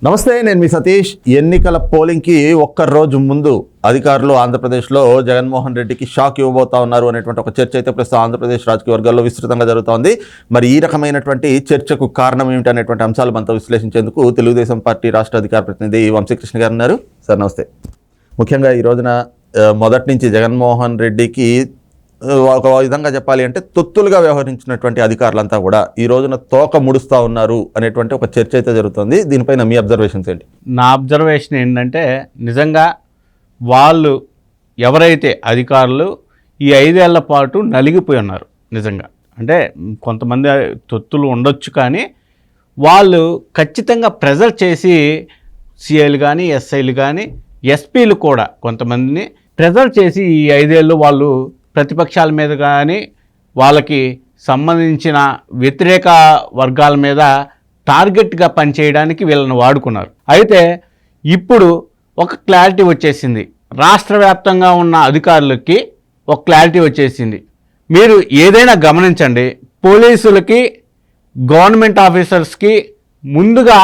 నమస్తే, నేను మీ సతీష్. ఎన్నికల పోలింగ్కి ఒక్క రోజు ముందు అధికారులు ఆంధ్రప్రదేశ్లో జగన్మోహన్ రెడ్డికి షాక్ ఇవ్వబోతా ఉన్నారు అనేటువంటి ఒక చర్చ అయితే ప్రస్తుతం ఆంధ్రప్రదేశ్ రాజకీయ వర్గాల్లో విస్తృతంగా జరుగుతోంది. మరి ఈ రకమైనటువంటి చర్చకు కారణం ఏమిటి అనేటువంటి అంశాలు మనతో విశ్లేషించేందుకు తెలుగుదేశం పార్టీ రాష్ట్ర అధికార ప్రతినిధి వంశీకృష్ణ గారు ఉన్నారు. సార్ నమస్తే. ముఖ్యంగా ఈ రోజున మొదటి నుంచి జగన్మోహన్ రెడ్డికి ఒక విధంగా చెప్పాలి అంటే తొత్తులుగా వ్యవహరించినటువంటి అధికారులంతా కూడా ఈ రోజున తోక ముడుస్తూ ఉన్నారు అనేటువంటి ఒక చర్చ అయితే జరుగుతుంది. దీనిపైన మీ అబ్జర్వేషన్స్ ఏంటి? నా అబ్జర్వేషన్ ఏంటంటే, నిజంగా వాళ్ళు ఎవరైతే అధికారులు ఈ 5 ఏళ్ల పాటు నలిగిపోయి ఉన్నారు. నిజంగా అంటే కొంతమంది తొత్తులు ఉండొచ్చు, కానీ వాళ్ళు ఖచ్చితంగా ప్రెజర్ చేసి సిఐలు కానీ ఎస్ఐలు కానీ ఎస్పీలు కూడా కొంతమందిని ప్రెజర్ చేసి ఈ 5 ఏళ్ళు వాళ్ళు ప్రతిపక్షాల మీద కానీ వాళ్ళకి సంబంధించిన వ్యతిరేక వర్గాల మీద టార్గెట్గా పనిచేయడానికి వీళ్ళని వాడుకున్నారు. అయితే ఇప్పుడు ఒక క్లారిటీ వచ్చేసింది. రాష్ట్ర వ్యాప్తంగా ఉన్న అధికారులకి ఒక క్లారిటీ వచ్చేసింది. మీరు ఏదైనా గమనించండి, పోలీసులకి గవర్నమెంట్ ఆఫీసర్స్కి ముందుగా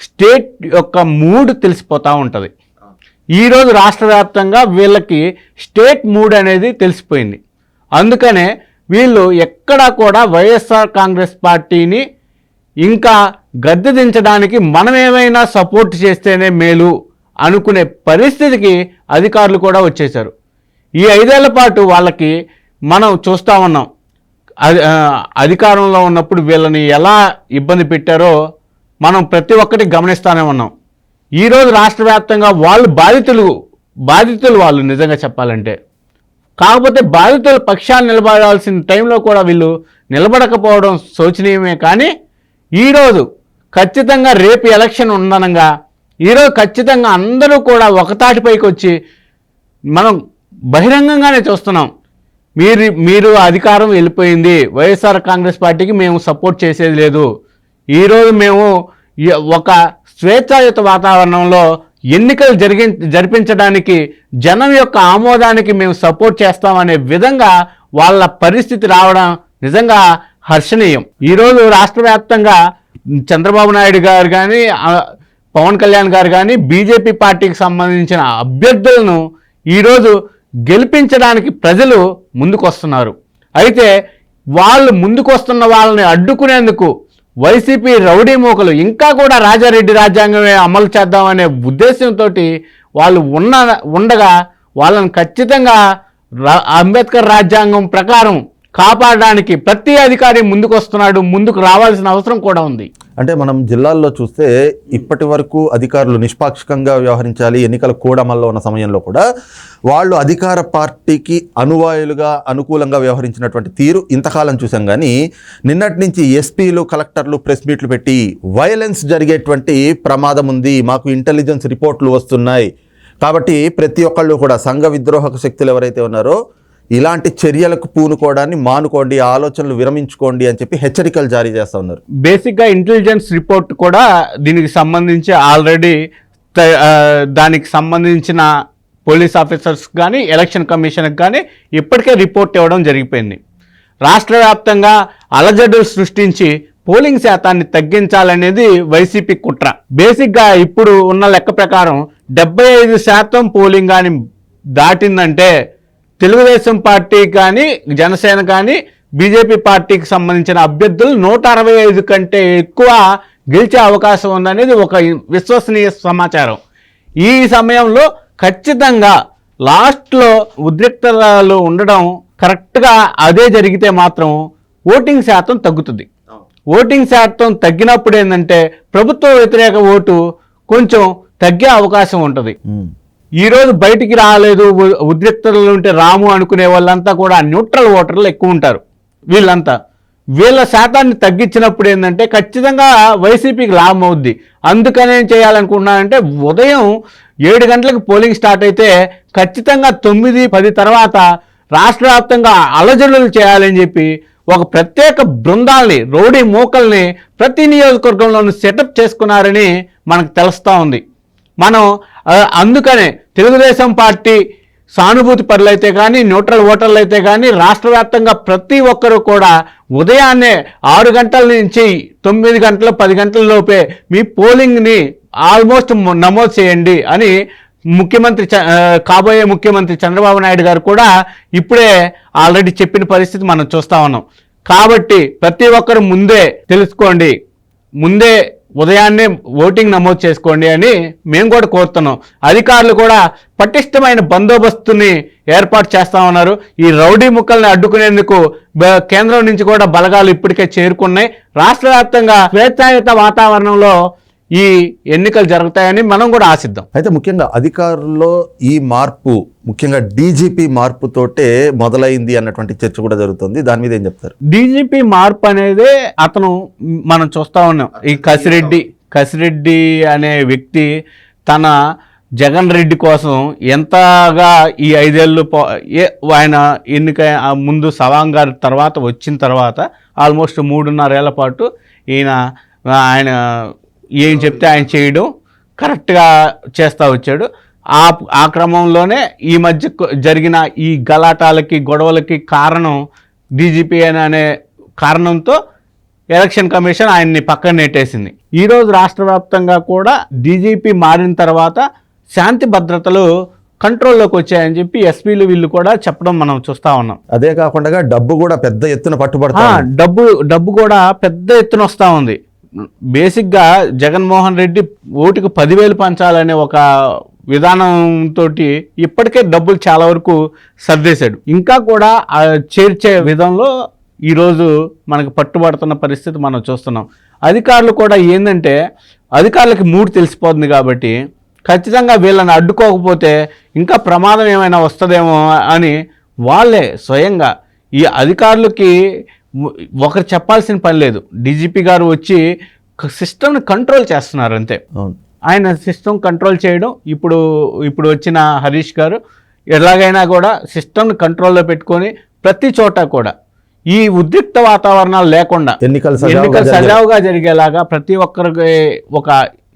స్టేట్ యొక్క మూడ్ తెలిసిపోతూ ఉంటుంది. ఈరోజు రాష్ట్ర వ్యాప్తంగా వీళ్ళకి స్టేట్ మూడ్ అనేది తెలిసిపోయింది. అందుకనే వీళ్ళు ఎక్కడా కూడా వైఎస్ఆర్ కాంగ్రెస్ పార్టీని ఇంకా గద్దె దించడానికి మనం ఏమైనా సపోర్ట్ చేస్తేనే మేలు అనుకునే పరిస్థితికి అధికారులు కూడా వచ్చేశారు. ఈ 5 ఏళ్ల పాటు వాళ్ళకి మనం చూస్తూ ఉన్నాం, అధికారంలో ఉన్నప్పుడు వీళ్ళని ఎలా ఇబ్బంది పెట్టారో మనం ప్రతి ఒక్కటి గమనిస్తూనే ఉన్నాం. ఈరోజు రాష్ట్ర వ్యాప్తంగా వాళ్ళు బాధితులు వాళ్ళు నిజంగా చెప్పాలంటే. కాకపోతే బాధితుల పక్షాన్ని నిలబడాల్సిన టైంలో కూడా వీళ్ళు నిలబడకపోవడం శోచనీయమే. కానీ ఈరోజు ఖచ్చితంగా రేపు ఎలక్షన్ ఉండనంగా ఈరోజు ఖచ్చితంగా అందరూ కూడా ఒకతాటిపైకి వచ్చి మనం బహిరంగంగానే చూస్తున్నాం, మీరు అధికారం వెళ్ళిపోయింది, వైఎస్ఆర్ కాంగ్రెస్ పార్టీకి మేము సపోర్ట్ చేసేది లేదు, ఈరోజు మేము ఒక స్వేచ్ఛాయుత వాతావరణంలో ఎన్నికలు జరిపించడానికి జనం యొక్క ఆమోదానికి మేము సపోర్ట్ చేస్తామనే విధంగా వాళ్ళ పరిస్థితి రావడం నిజంగా హర్షణీయం. ఈరోజు రాష్ట్ర వ్యాప్తంగా చంద్రబాబు నాయుడు గారు కానీ పవన్ కళ్యాణ్ గారు కానీ బీజేపీ పార్టీకి సంబంధించిన అభ్యర్థులను ఈరోజు గెలిపించడానికి ప్రజలు ముందుకొస్తున్నారు. అయితే వాళ్ళు ముందుకొస్తున్న వాళ్ళని అడ్డుకునేందుకు వైసీపీ రౌడీ మూకలు ఇంకా కూడా రాజారెడ్డి రాజ్యాంగమే అమలు చేద్దామనే ఉద్దేశంతో వాళ్ళు ఉండగా వాళ్ళని ఖచ్చితంగా అంబేద్కర్ రాజ్యాంగం ప్రకారం కాపాడడానికి ప్రతి అధికారి ముందుకు రావాల్సిన అవసరం కూడా ఉంది. అంటే మనం జిల్లాల్లో చూస్తే ఇప్పటి వరకు అధికారులు నిష్పాక్షికంగా వ్యవహరించాలి, ఎన్నికల కూడమల్లో ఉన్న సమయంలో కూడా వాళ్ళు అధికార పార్టీకి అనుకూలంగా వ్యవహరించినటువంటి తీరు ఇంతకాలం చూసాం. కానీ నిన్నటి నుంచి ఎస్పీలు కలెక్టర్లు ప్రెస్ మీట్లు పెట్టి వైలెన్స్ జరిగేటువంటి ప్రమాదం ఉంది, మాకు ఇంటెలిజెన్స్ రిపోర్ట్లు వస్తున్నాయి, కాబట్టి ప్రతి ఒక్కళ్ళు కూడా సంఘ విద్రోహక శక్తులు ఎవరైతే ఉన్నారో ఇలాంటి చర్యలకు పూనుకోవడాన్ని మానుకోండి, ఆలోచనలు విరమించుకోండి అని చెప్పి హెచ్చరికలు జారీ చేస్తూ ఉన్నారు. బేసిక్గా ఇంటెలిజెన్స్ రిపోర్ట్ కూడా దీనికి సంబంధించి ఆల్రెడీ దానికి సంబంధించిన పోలీస్ ఆఫీసర్స్ కానీ ఎలక్షన్ కమిషన్కి కానీ ఇప్పటికే రిపోర్ట్ ఇవ్వడం జరిగిపోయింది. రాష్ట్ర వ్యాప్తంగా అలజడులు సృష్టించి పోలింగ్ శాతాన్ని తగ్గించాలనేది వైసీపీ కుట్ర. బేసిక్గా ఇప్పుడు ఉన్న లెక్క ప్రకారం 75% పోలింగ్ కానీ దాటిందంటే తెలుగుదేశం పార్టీ కానీ జనసేన కానీ బీజేపీ పార్టీకి సంబంధించిన అభ్యర్థులు 165 కంటే ఎక్కువ గెలిచే అవకాశం ఉందనేది ఒక విశ్వసనీయ సమాచారం. ఈ సమయంలో ఖచ్చితంగా లాస్ట్లో ఉద్రిక్తతలు ఉండడం కరెక్ట్గా అదే జరిగితే మాత్రం ఓటింగ్ శాతం తగ్గుతుంది. ఓటింగ్ శాతం తగ్గినప్పుడు ఏంటంటే ప్రభుత్వ వ్యతిరేక ఓటు కొంచెం తగ్గే అవకాశం ఉంటుంది. ఈరోజు బయటికి రాలేదు, ఉద్రిక్తతలు ఉంటే రాము అనుకునే వాళ్ళంతా కూడా న్యూట్రల్ ఓటర్లు ఎక్కువ ఉంటారు. వీళ్ళ శాతాన్ని తగ్గించినప్పుడు ఏంటంటే ఖచ్చితంగా వైసీపీకి లాభం అవుద్ది. అందుకని ఏం చేయాలనుకుంటున్నానంటే ఉదయం 7 గంటలకు పోలింగ్ స్టార్ట్ అయితే ఖచ్చితంగా 9-10 తర్వాత రాష్ట్ర వ్యాప్తంగా అలజడులు చేయాలని చెప్పి ఒక ప్రత్యేక బృందాల్ని, రౌడీ మూకల్ని ప్రతి నియోజకవర్గంలోనూ సెటప్ చేసుకున్నారని మనకు తెలుస్తూ ఉంది. మనం అందుకనే తెలుగుదేశం పార్టీ సానుభూతి పరులైతే కానీ న్యూట్రల్ ఓటర్లు అయితే కానీ రాష్ట్ర వ్యాప్తంగా ప్రతి ఒక్కరూ కూడా ఉదయాన్నే 6 గంటల నుంచి 9 గంటల 10 గంటల లోపే మీ పోలింగ్ని ఆల్మోస్ట్ నమోదు చేయండి అని కాబోయే ముఖ్యమంత్రి చంద్రబాబు నాయుడు గారు కూడా ఇప్పుడే ఆల్రెడీ చెప్పిన పరిస్థితి మనం చూస్తా ఉన్నాం. కాబట్టి ప్రతి ఒక్కరు ముందే తెలుసుకోండి, ముందే ఉదయాన్నే ఓటింగ్ నమోదు చేసుకోండి అని మేము కూడా కోరుతున్నాం. అధికారులు కూడా పటిష్టమైన బందోబస్తుని ఏర్పాటు చేస్తా ఉన్నారు. ఈ రౌడీ ముక్కల్ని అడ్డుకునేందుకు కేంద్రం నుంచి కూడా బలగాలు ఇప్పటికే చేరుకున్నాయి. రాష్ట్ర వ్యాప్తంగా స్వేచ్ఛాయుత వాతావరణంలో ఈ ఎన్నికలు జరుగుతాయని మనం కూడా ఆశిద్దాం. అయితే ముఖ్యంగా అధికారుల్లో ఈ మార్పు ముఖ్యంగా డీజీపీ మార్పుతోటే మొదలైంది అన్నటువంటి చర్చ కూడా జరుగుతుంది. దాని మీద ఏం చెప్తారు? డీజీపీ మార్పు అనేది అతను మనం చూస్తా ఉన్నాం. ఈ కసిరెడ్డి అనే వ్యక్తి తన జగన్ రెడ్డి కోసం ఎంతగా ఈ 5 ఏళ్ళు ఆయన ఎన్నిక ముందు సవాంగ్ గారి తర్వాత వచ్చిన తర్వాత ఆల్మోస్ట్ 3.5 ఏళ్ల పాటు ఆయన ఏం చెప్తే ఆయన చేయడం కరెక్ట్గా చేస్తూ వచ్చాడు. ఆ క్రమంలోనే ఈ మధ్య జరిగిన ఈ గలాటాలకి గొడవలకి కారణం డీజీపీ అనే కారణంతో ఎలక్షన్ కమిషన్ ఆయన్ని పక్కన నెట్టేసింది. ఈరోజు రాష్ట్ర వ్యాప్తంగా కూడా డీజీపీ మారిన తర్వాత శాంతి భద్రతలు కంట్రోల్లోకి వచ్చాయని చెప్పి ఎస్పీలు వీళ్ళు కూడా చెప్పడం మనం చూస్తూ ఉన్నాం. అదే కాకుండా డబ్బు కూడా పెద్ద ఎత్తున పట్టుబడతా డబ్బు కూడా పెద్ద ఎత్తున వస్తూ ఉంది. బేసిక్గా జగన్మోహన్ రెడ్డి ఓటుకు 10,000 పంచాలనే ఒక విధానంతో ఇప్పటికే డబ్బులు చాలా వరకు సర్దేశాడు. ఇంకా కూడా చేర్చే విధంలో ఈరోజు మనకు పట్టుబడుతున్న పరిస్థితి మనం చూస్తున్నాం. అధికారులు కూడా ఏంటంటే అధికారులకి మూడు తెలిసిపోతుంది కాబట్టి ఖచ్చితంగా వీళ్ళని అడ్డుకోకపోతే ఇంకా ప్రమాదం ఏమైనా వస్తుందేమో అని వాళ్ళే స్వయంగా ఈ అధికారులకి ఒకరు చెప్పాల్సిన పని లేదు. డీజీపీ గారు వచ్చి సిస్టమ్ని కంట్రోల్ చేస్తున్నారు అంతే. ఆయన సిస్టమ్ కంట్రోల్ చేయడం ఇప్పుడు వచ్చిన హరీష్ గారు ఎలాగైనా కూడా సిస్టమ్ని కంట్రోల్లో పెట్టుకొని ప్రతి చోట కూడా ఈ ఉద్రిక్త వాతావరణాలు లేకుండా ఎన్నికలు సజావుగా జరిగేలాగా ప్రతి ఒక్కరికి ఒక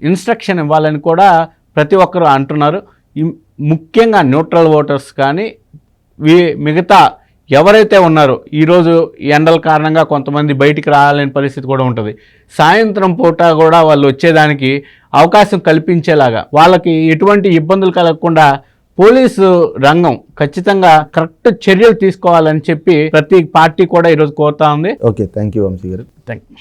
ఇన్స్ట్రక్షన్ ఇవ్వాలని కూడా ప్రతి ఒక్కరు అంటున్నారు. ముఖ్యంగా న్యూట్రల్ ఓటర్స్ కానీ మిగతా ఎవరైతే ఉన్నారో ఈరోజు ఎండల కారణంగా కొంతమంది బయటికి రాలేని పరిస్థితి కూడా ఉంటుంది. సాయంత్రం పూట కూడా వాళ్ళు వచ్చేదానికి అవకాశం కల్పించేలాగా వాళ్ళకి ఎటువంటి ఇబ్బందులు కలగకుండా పోలీసు రంగం ఖచ్చితంగా కరెక్ట్ చర్యలు తీసుకోవాలని చెప్పి ప్రతి పార్టీ కూడా ఈరోజు కోరుతా ఉంది. ఓకే, థ్యాంక్ యూ వంశీ గారు. Thank you.